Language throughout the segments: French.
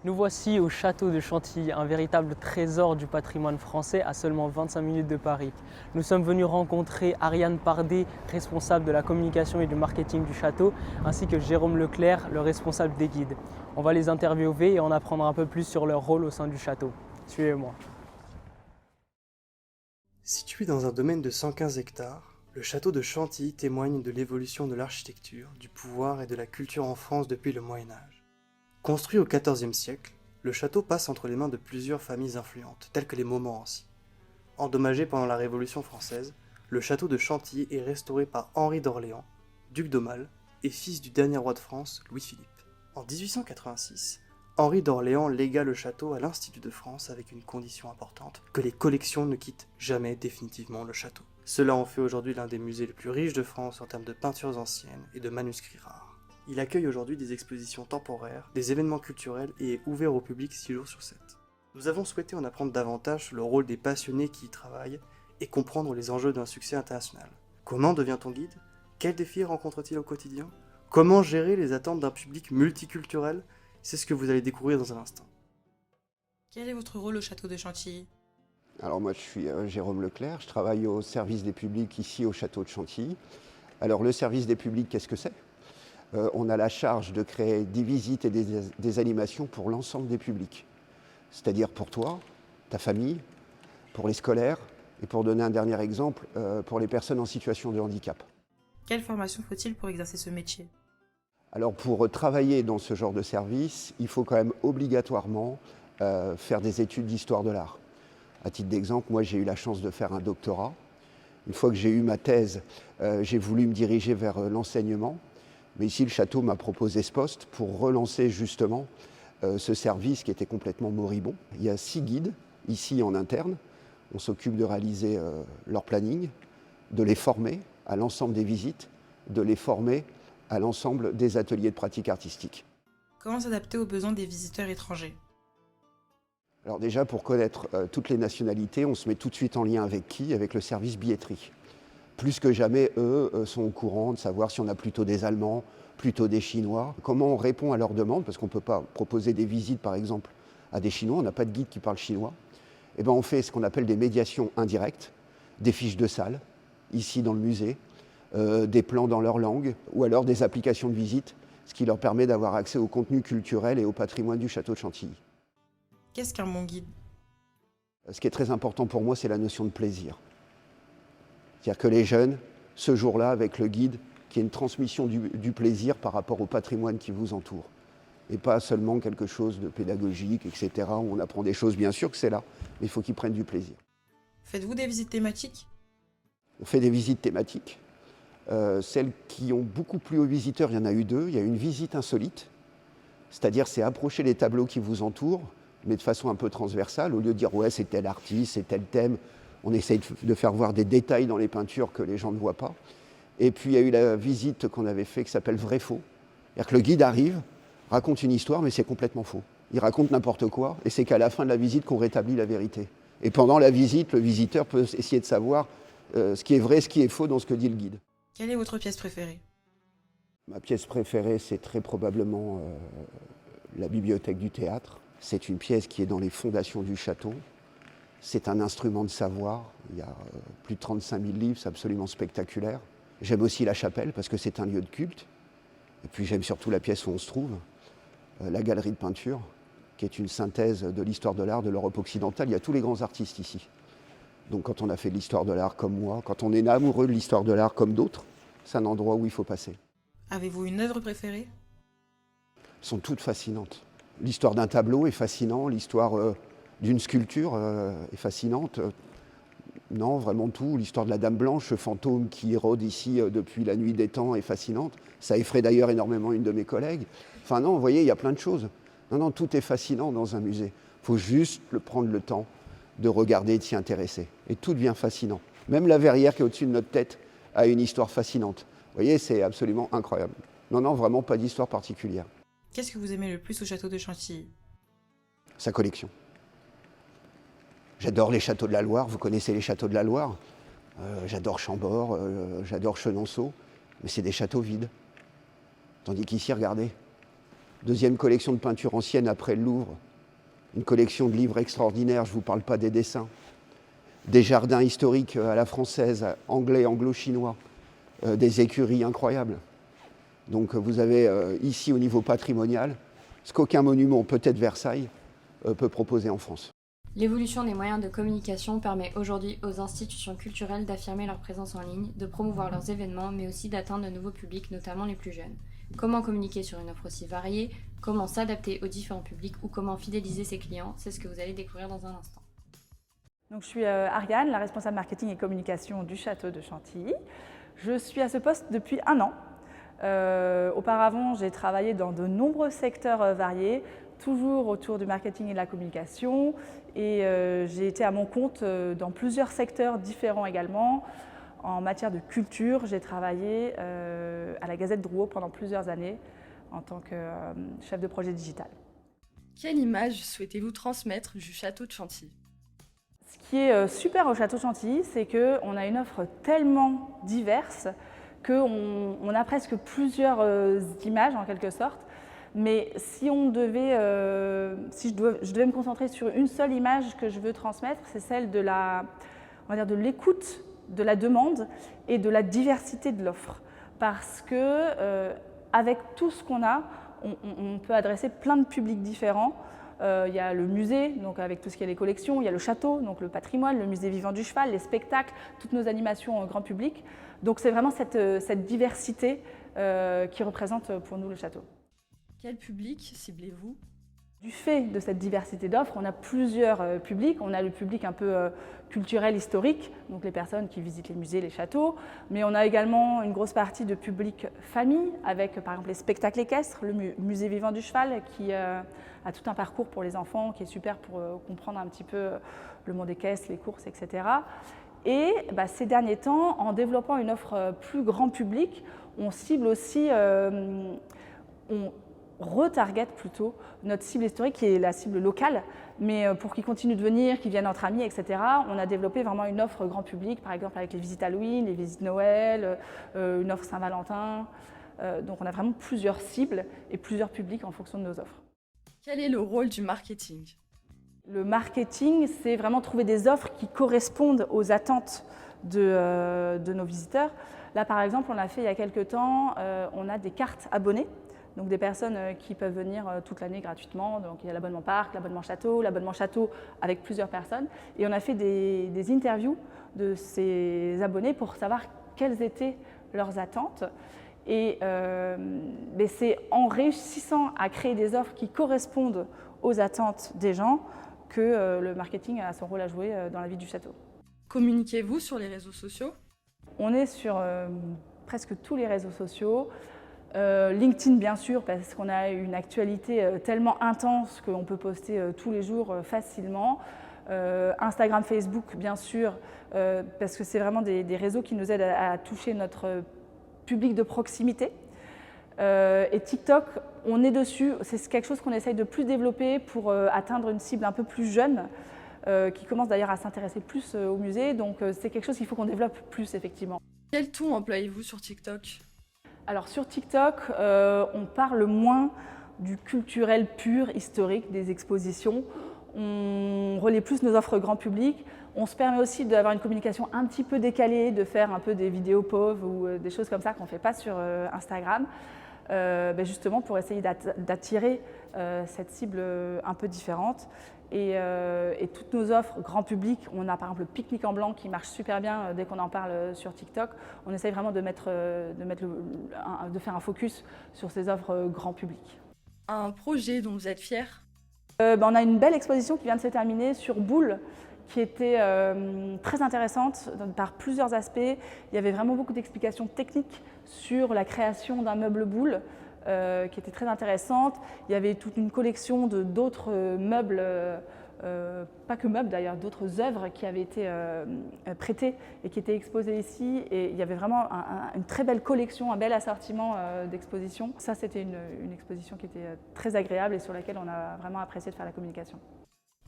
Nous voici au château de Chantilly, un véritable trésor du patrimoine français à seulement 25 minutes de Paris. Nous sommes venus rencontrer Ariane Pardet, responsable de la communication et du marketing du château, ainsi que Jérôme Leclerc, le responsable des guides. On va les interviewer et en apprendre un peu plus sur leur rôle au sein du château. Suivez-moi. Situé dans un domaine de 115 hectares, le château de Chantilly témoigne de l'évolution de l'architecture, du pouvoir et de la culture en France depuis le Moyen Âge. Construit au XIVe siècle, le château passe entre les mains de plusieurs familles influentes, telles que les Montmorency. Endommagé pendant la Révolution française, le château de Chantilly est restauré par Henri d'Orléans, duc d'Aumale et fils du dernier roi de France, Louis-Philippe. En 1886, Henri d'Orléans légua le château à l'Institut de France avec une condition importante, que les collections ne quittent jamais définitivement le château. Cela en fait aujourd'hui l'un des musées les plus riches de France en termes de peintures anciennes et de manuscrits rares. Il accueille aujourd'hui des expositions temporaires, des événements culturels et est ouvert au public 6 jours sur 7. Nous avons souhaité en apprendre davantage sur le rôle des passionnés qui y travaillent et comprendre les enjeux d'un succès international. Comment devient-on guide? Quels défis rencontre-t-il au quotidien? Comment gérer les attentes d'un public multiculturel? C'est ce que vous allez découvrir dans un instant. Quel est votre rôle au château de Chantilly? Alors moi je suis Jérôme Leclerc, je travaille au service des publics ici au château de Chantilly. Alors le service des publics, qu'est-ce que c'est? On a la charge de créer des visites et des animations pour l'ensemble des publics. C'est-à-dire pour toi, ta famille, pour les scolaires et pour donner un dernier exemple, pour les personnes en situation de handicap. Quelle formation faut-il pour exercer ce métier? Alors pour travailler dans ce genre de service, il faut quand même obligatoirement faire des études d'histoire de l'art. À titre d'exemple, moi j'ai eu la chance de faire un doctorat. Une fois que j'ai eu ma thèse, j'ai voulu me diriger vers l'enseignement. Mais ici, le château m'a proposé ce poste pour relancer justement ce service qui était complètement moribond. Il y a 6 guides ici en interne. On s'occupe de réaliser leur planning, de les former à l'ensemble des visites, de les former à l'ensemble des ateliers de pratique artistique. Comment s'adapter aux besoins des visiteurs étrangers? Alors déjà, pour connaître toutes les nationalités, on se met tout de suite en lien avec qui? Avec le service billetterie. Plus que jamais, eux sont au courant de savoir si on a plutôt des Allemands, plutôt des Chinois. Comment on répond à leurs demandes? Parce qu'on ne peut pas proposer des visites, par exemple, à des Chinois. On n'a pas de guide qui parle chinois. Eh bien, on fait ce qu'on appelle des médiations indirectes, des fiches de salle, ici dans le musée, des plans dans leur langue, ou alors des applications de visite, ce qui leur permet d'avoir accès au contenu culturel et au patrimoine du château de Chantilly. Qu'est-ce qu'un bon guide? Ce qui est très important pour moi, c'est la notion de plaisir. C'est-à-dire que les jeunes, ce jour-là, avec le guide, qu'il y ait une transmission du plaisir par rapport au patrimoine qui vous entoure. Et pas seulement quelque chose de pédagogique, etc., où on apprend des choses, bien sûr que c'est là, mais il faut qu'ils prennent du plaisir. Faites-vous des visites thématiques? On fait des visites thématiques. Celles qui ont beaucoup plu aux visiteurs, il y en a eu 2. Il y a une visite insolite, c'est-à-dire c'est approcher les tableaux qui vous entourent, mais de façon un peu transversale, au lieu de dire « ouais, c'est tel artiste, c'est tel thème », on essaye de faire voir des détails dans les peintures que les gens ne voient pas. Et puis il y a eu la visite qu'on avait fait qui s'appelle Vrai-Faux. C'est-à-dire que le guide arrive, raconte une histoire, mais c'est complètement faux. Il raconte n'importe quoi, et c'est qu'à la fin de la visite qu'on rétablit la vérité. Et pendant la visite, le visiteur peut essayer de savoir ce qui est vrai, ce qui est faux dans ce que dit le guide. Quelle est votre pièce préférée? Ma pièce préférée, c'est très probablement la bibliothèque du théâtre. C'est une pièce qui est dans les fondations du château. C'est un instrument de savoir. Il y a plus de 35 000 livres, c'est absolument spectaculaire. J'aime aussi la chapelle parce que c'est un lieu de culte. Et puis j'aime surtout la pièce où on se trouve, la galerie de peinture, qui est une synthèse de l'histoire de l'art de l'Europe occidentale. Il y a tous les grands artistes ici. Donc quand on a fait de l'histoire de l'art comme moi, quand on est amoureux de l'histoire de l'art comme d'autres, c'est un endroit où il faut passer. Avez-vous une œuvre préférée? Elles sont toutes fascinantes. L'histoire d'un tableau est fascinante, l'histoire d'une sculpture est fascinante. Non, vraiment tout. L'histoire de la Dame Blanche, ce fantôme qui rôde ici depuis la nuit des temps est fascinante. Ça effraie d'ailleurs énormément une de mes collègues. Enfin non, vous voyez, il y a plein de choses. Non, tout est fascinant dans un musée. Il faut juste prendre le temps de regarder et de s'y intéresser. Et tout devient fascinant. Même la verrière qui est au-dessus de notre tête a une histoire fascinante. Vous voyez, c'est absolument incroyable. Non, vraiment pas d'histoire particulière. Qu'est-ce que vous aimez le plus au château de Chantilly? Sa collection. J'adore les châteaux de la Loire, vous connaissez les châteaux de la Loire. J'adore Chambord, j'adore Chenonceau, mais c'est des châteaux vides. Tandis qu'ici, regardez, Deuxième collection de peinture ancienne après le Louvre. Une collection de livres extraordinaires, je ne vous parle pas des dessins. Des jardins historiques à la française, anglais, anglo-chinois. Des écuries incroyables. Donc vous avez ici au niveau patrimonial ce qu'aucun monument, peut-être Versailles, peut proposer en France. L'évolution des moyens de communication permet aujourd'hui aux institutions culturelles d'affirmer leur présence en ligne, de promouvoir leurs événements, mais aussi d'atteindre de nouveaux publics, notamment les plus jeunes. Comment communiquer sur une offre aussi variée, comment s'adapter aux différents publics ou comment fidéliser ses clients, c'est ce que vous allez découvrir dans un instant. Donc, je suis Ariane, la responsable marketing et communication du château de Chantilly. Je suis à ce poste depuis 1 an. Auparavant, j'ai travaillé dans de nombreux secteurs variés, toujours autour du marketing et de la communication. Et j'ai été à mon compte dans plusieurs secteurs différents également. En matière de culture, j'ai travaillé à la Gazette Drouot pendant plusieurs années en tant que chef de projet digital. Quelle image souhaitez-vous transmettre du château de Chantilly ? Ce qui est super au château de Chantilly, c'est qu'on a une offre tellement diverse qu'on a presque plusieurs images en quelque sorte. Mais si on devait, si je devais me concentrer sur une seule image que je veux transmettre, c'est celle de de l'écoute, de la demande et de la diversité de l'offre. Parce que avec tout ce qu'on a, on peut adresser plein de publics différents. Il y a le musée, donc avec tout ce qui est les collections, il y a le château, donc le patrimoine, le musée vivant du cheval, les spectacles, toutes nos animations grand public. Donc c'est vraiment cette diversité qui représente pour nous le château. Quel public ciblez-vous ? Du fait de cette diversité d'offres, on a plusieurs publics. On a le public un peu culturel, historique, donc les personnes qui visitent les musées, les châteaux. Mais on a également une grosse partie de public famille, avec par exemple les spectacles équestres, le musée vivant du cheval, qui a tout un parcours pour les enfants, qui est super pour comprendre un petit peu le monde équestre, les courses, etc. Et ces derniers temps, en développant une offre plus grand public, on cible aussi, on retarget plutôt notre cible historique qui est la cible locale, mais pour qu'ils continuent de venir, qu'ils viennent entre amis, etc. On a développé vraiment une offre grand public, par exemple avec les visites Halloween, les visites Noël, une offre Saint-Valentin. Donc on a vraiment plusieurs cibles et plusieurs publics en fonction de nos offres. Quel est le rôle du marketing ? Le marketing, c'est vraiment trouver des offres qui correspondent aux attentes de nos visiteurs. Là, par exemple, on a fait il y a quelques temps, on a des cartes abonnées. Donc des personnes qui peuvent venir toute l'année gratuitement. Donc il y a l'abonnement parc, l'abonnement château avec plusieurs personnes. Et on a fait des interviews de ces abonnés pour savoir quelles étaient leurs attentes. Et c'est en réussissant à créer des offres qui correspondent aux attentes des gens que le marketing a son rôle à jouer dans la vie du château. Communiquez-vous sur les réseaux sociaux ? On est sur presque tous les réseaux sociaux. LinkedIn bien sûr parce qu'on a une actualité tellement intense qu'on peut poster tous les jours facilement. Instagram, Facebook bien sûr parce que c'est vraiment des réseaux qui nous aident à toucher notre public de proximité. Et TikTok, on est dessus, c'est quelque chose qu'on essaye de plus développer pour atteindre une cible un peu plus jeune qui commence d'ailleurs à s'intéresser plus au musée, donc c'est quelque chose qu'il faut qu'on développe plus effectivement. Quel ton employez-vous sur TikTok ? Alors sur TikTok, on parle moins du culturel pur, historique, des expositions. On relaie plus nos offres grand public. On se permet aussi d'avoir une communication un petit peu décalée, de faire un peu des vidéos pauvres ou des choses comme ça qu'on ne fait pas sur Instagram, justement pour essayer d'attirer cette cible un peu différente. Et toutes nos offres grand public, on a par exemple le pique-nique en blanc qui marche super bien dès qu'on en parle sur TikTok. On essaye vraiment de faire un focus sur ces offres grand public. Un projet dont vous êtes fier ? On a une belle exposition qui vient de se terminer sur Boulle, qui était très intéressante par plusieurs aspects. Il y avait vraiment beaucoup d'explications techniques sur la création d'un meuble Boulle, qui était très intéressante. Il y avait toute une collection d'autres meubles, pas que meubles d'ailleurs, d'autres œuvres qui avaient été prêtées et qui étaient exposées ici. Et il y avait vraiment une très belle collection, un bel assortiment d'expositions. Ça, c'était une exposition qui était très agréable et sur laquelle on a vraiment apprécié de faire la communication.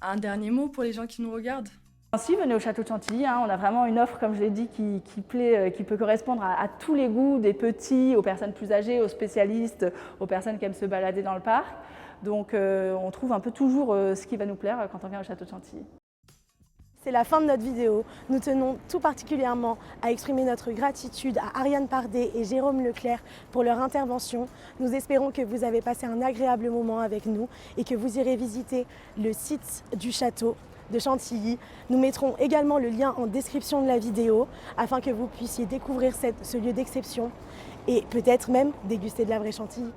Un dernier mot pour les gens qui nous regardent ? Si, venez au château de Chantilly, on a vraiment une offre, comme je l'ai dit, qui peut correspondre à tous les goûts, des petits aux personnes plus âgées, aux spécialistes, aux personnes qui aiment se balader dans le parc. Donc on trouve un peu toujours ce qui va nous plaire quand on vient au château de Chantilly. C'est la fin de notre vidéo. Nous tenons tout particulièrement à exprimer notre gratitude à Ariane Pardet et Jérôme Leclerc pour leur intervention. Nous espérons que vous avez passé un agréable moment avec nous et que vous irez visiter le site du château de Chantilly. Nous mettrons également le lien en description de la vidéo afin que vous puissiez découvrir ce lieu d'exception et peut-être même déguster de la vraie chantilly.